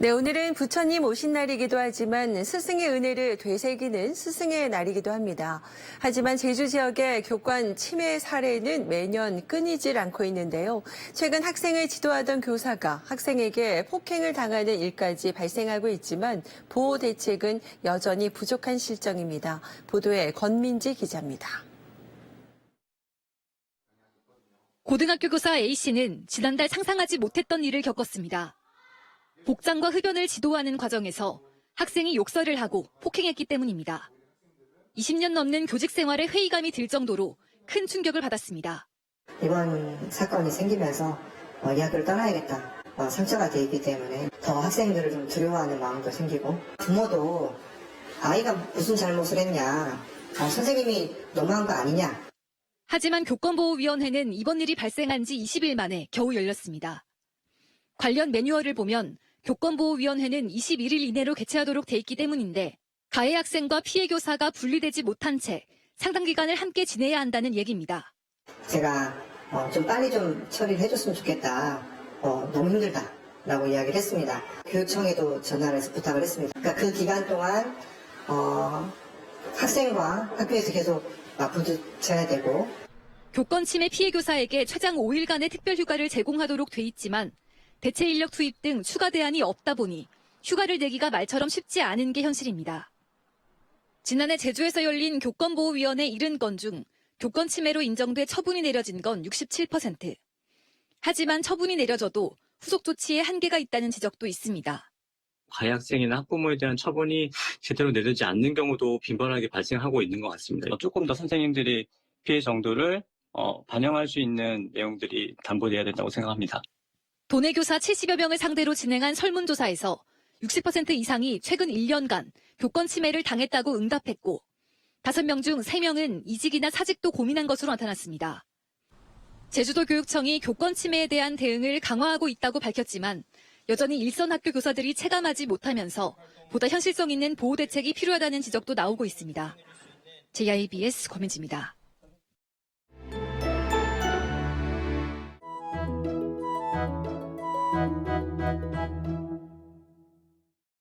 네, 오늘은 부처님 오신 날이기도 하지만 스승의 은혜를 되새기는 스승의 날이기도 합니다. 하지만 제주 지역의 교권 침해 사례는 매년 끊이질 않고 있는데요. 최근 학생을 지도하던 교사가 학생에게 폭행을 당하는 일까지 발생하고 있지만 보호 대책은 여전히 부족한 실정입니다. 보도에 권민지 기자입니다. 고등학교 교사 A씨는 지난달 상상하지 못했던 일을 겪었습니다. 복장과 흡연을 지도하는 과정에서 학생이 욕설을 하고 폭행했기 때문입니다. 20년 넘는 교직 생활에 회의감이 들 정도로 큰 충격을 받았습니다. 이번 사건이 생기면서 이 학교를 떠나야겠다. 상처가 돼 있기 때문에 더 학생들을 좀 두려워하는 마음도 생기고 부모도 아이가 무슨 잘못을 했냐. 선생님이 너무한 거 아니냐. 하지만 교권보호위원회는 이번 일이 발생한 지 20일 만에 겨우 열렸습니다. 관련 매뉴얼을 보면 교권보호위원회는 21일 이내로 개최하도록 돼 있기 때문인데 가해 학생과 피해 교사가 분리되지 못한 채 상당 기간을 함께 지내야 한다는 얘기입니다. 제가 좀 빨리 좀 처리를 해줬으면 좋겠다. 너무 힘들다라고 이야기를 했습니다. 교육청에도 전화를 해서 부탁을 했습니다. 그러니까 그 기간 동안 학생과 학교에서 계속 부딪혀야 되고 교권 침해 피해 교사에게 최장 5일간의 특별휴가를 제공하도록 돼 있지만 대체 인력 투입 등 추가 대안이 없다 보니 휴가를 내기가 말처럼 쉽지 않은 게 현실입니다. 지난해 제주에서 열린 교권보호위원회 70건 중 교권 침해로 인정돼 처분이 내려진 건 67%. 하지만 처분이 내려져도 후속 조치에 한계가 있다는 지적도 있습니다. 가해 학생이나 학부모에 대한 처분이 제대로 내려지지 않는 경우도 빈번하게 발생하고 있는 것 같습니다. 조금 더 선생님들이 피해 정도를 반영할 수 있는 내용들이 담보돼야 된다고 생각합니다. 도내 교사 70여 명을 상대로 진행한 설문조사에서 60% 이상이 최근 1년간 교권 침해를 당했다고 응답했고 5명 중 3명은 이직이나 사직도 고민한 것으로 나타났습니다. 제주도 교육청이 교권 침해에 대한 대응을 강화하고 있다고 밝혔지만 여전히 일선 학교 교사들이 체감하지 못하면서 보다 현실성 있는 보호 대책이 필요하다는 지적도 나오고 있습니다. JIBS 권민지입니다.